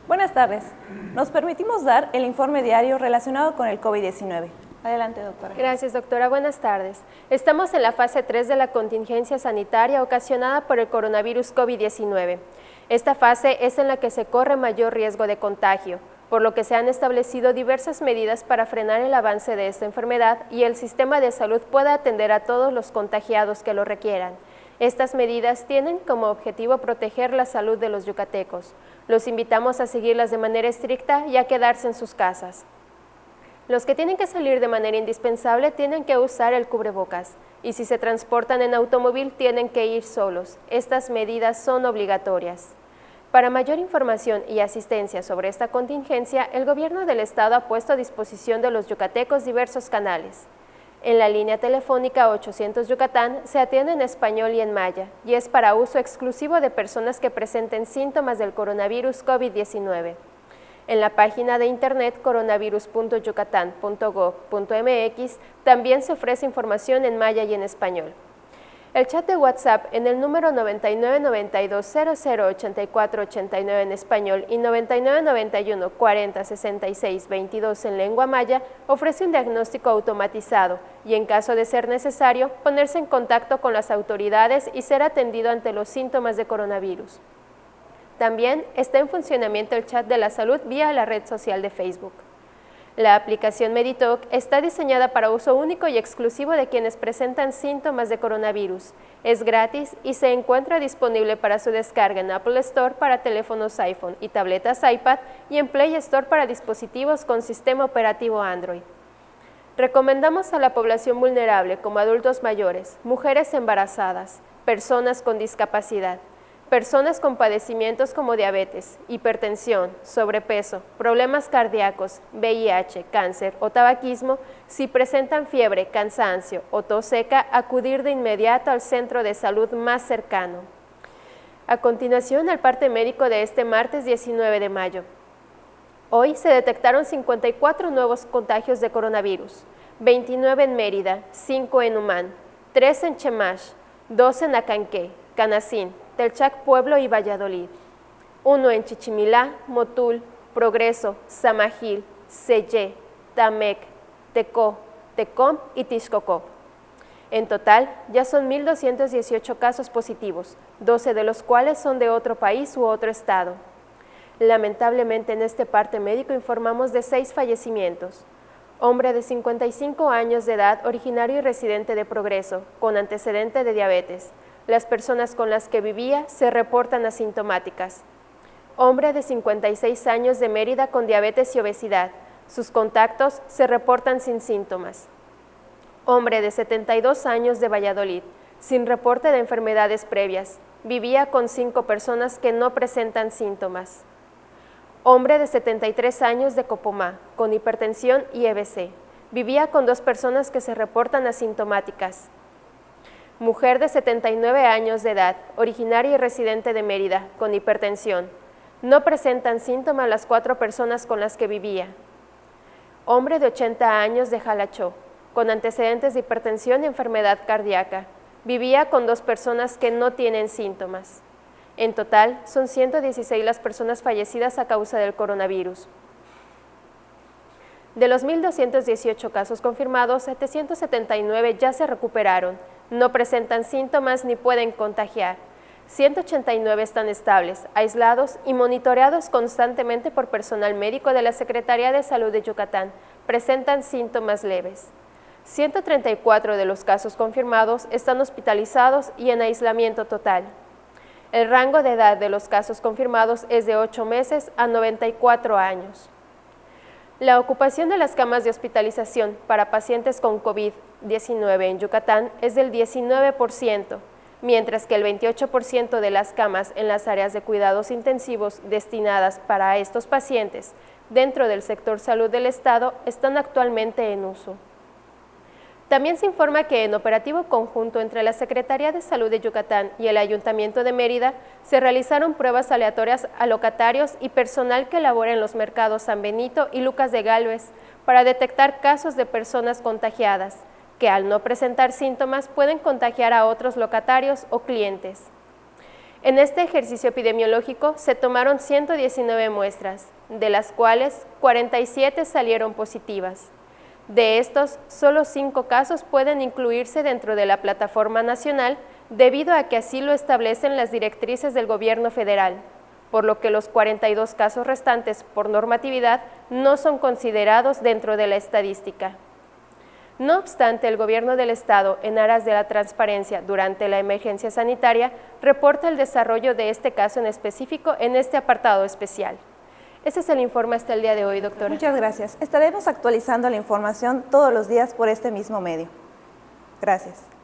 Buenas tardes. Nos permitimos dar el informe diario relacionado con el COVID-19. Adelante, doctora. Gracias, doctora. Buenas tardes. Estamos en la fase 3 de la contingencia sanitaria ocasionada por el coronavirus COVID-19. Esta fase es en la que se corre mayor riesgo de contagio, por lo que se han establecido diversas medidas para frenar el avance de esta enfermedad y el sistema de salud pueda atender a todos los contagiados que lo requieran. Estas medidas tienen como objetivo proteger la salud de los yucatecos. Los invitamos a seguirlas de manera estricta y a quedarse en sus casas. Los que tienen que salir de manera indispensable tienen que usar el cubrebocas y si se transportan en automóvil tienen que ir solos. Estas medidas son obligatorias. Para mayor información y asistencia sobre esta contingencia, el Gobierno del Estado ha puesto a disposición de los yucatecos diversos canales. En la línea telefónica 800 Yucatán se atiende en español y en maya y es para uso exclusivo de personas que presenten síntomas del coronavirus COVID-19. En la página de internet coronavirus.yucatan.gov.mx también se ofrece información en maya y en español. El chat de WhatsApp en el número 9992008489 en español y 9991406622 en lengua maya ofrece un diagnóstico automatizado y en caso de ser necesario ponerse en contacto con las autoridades y ser atendido ante los síntomas de coronavirus. También está en funcionamiento el chat de la salud vía la red social de Facebook. La aplicación Meditoc está diseñada para uso único y exclusivo de quienes presentan síntomas de coronavirus. Es gratis y se encuentra disponible para su descarga en Apple Store para teléfonos iPhone y tabletas iPad y en Play Store para dispositivos con sistema operativo Android. Recomendamos a la población vulnerable como adultos mayores, mujeres embarazadas, personas con discapacidad, personas con padecimientos como diabetes, hipertensión, sobrepeso, problemas cardíacos, VIH, cáncer o tabaquismo, si presentan fiebre, cansancio o tos seca, acudir de inmediato al centro de salud más cercano. A continuación, el parte médico de este martes 19 de mayo. Hoy se detectaron 54 nuevos contagios de coronavirus, 29 en Mérida, 5 en Humán, 3 en Chemash, 2 en Acanqué, Canacín, Telchac Pueblo y Valladolid, 1 en Chichimilá, Motul, Progreso, Samajil, Sellé, Tamec, Tecó, Tecom y Tixcocó. En total, ya son 1,218 casos positivos, 12 de los cuales son de otro país u otro estado. Lamentablemente en este parte médico informamos de 6 fallecimientos. Hombre de 55 años de edad, originario y residente de Progreso, con antecedente de diabetes. Las personas con las que vivía se reportan asintomáticas. Hombre de 56 años de Mérida con diabetes y obesidad. Sus contactos se reportan sin síntomas. Hombre de 72 años de Valladolid, sin reporte de enfermedades previas. Vivía con 5 personas que no presentan síntomas. Hombre de 73 años de Copomá, con hipertensión y EBC. Vivía con 2 personas que se reportan asintomáticas. Mujer de 79 años de edad, originaria y residente de Mérida, con hipertensión. No presentan síntomas las 4 personas con las que vivía. Hombre de 80 años de Jalachó, con antecedentes de hipertensión y enfermedad cardíaca. Vivía con 2 personas que no tienen síntomas. En total, son 116 las personas fallecidas a causa del coronavirus. De los 1,218 casos confirmados, 779 ya se recuperaron. No presentan síntomas ni pueden contagiar. 189 están estables, aislados y monitoreados constantemente por personal médico de la Secretaría de Salud de Yucatán. Presentan síntomas leves. 134 de los casos confirmados están hospitalizados y en aislamiento total. El rango de edad de los casos confirmados es de 8 meses a 94 años. La ocupación de las camas de hospitalización para pacientes con COVID-19 en Yucatán es del 19%, mientras que el 28% de las camas en las áreas de cuidados intensivos destinadas para estos pacientes dentro del sector salud del Estado están actualmente en uso. También se informa que en operativo conjunto entre la Secretaría de Salud de Yucatán y el Ayuntamiento de Mérida se realizaron pruebas aleatorias a locatarios y personal que labora en los mercados San Benito y Lucas de Gálvez para detectar casos de personas contagiadas, que al no presentar síntomas pueden contagiar a otros locatarios o clientes. En este ejercicio epidemiológico se tomaron 119 muestras, de las cuales 47 salieron positivas. De estos, solo 5 casos pueden incluirse dentro de la plataforma nacional debido a que así lo establecen las directrices del Gobierno federal, por lo que los 42 casos restantes, por normatividad, no son considerados dentro de la estadística. No obstante, el Gobierno del Estado, en aras de la transparencia durante la emergencia sanitaria, reporta el desarrollo de este caso en específico en este apartado especial. Este es el informe hasta el día de hoy, doctora. Muchas gracias. Estaremos actualizando la información todos los días por este mismo medio. Gracias.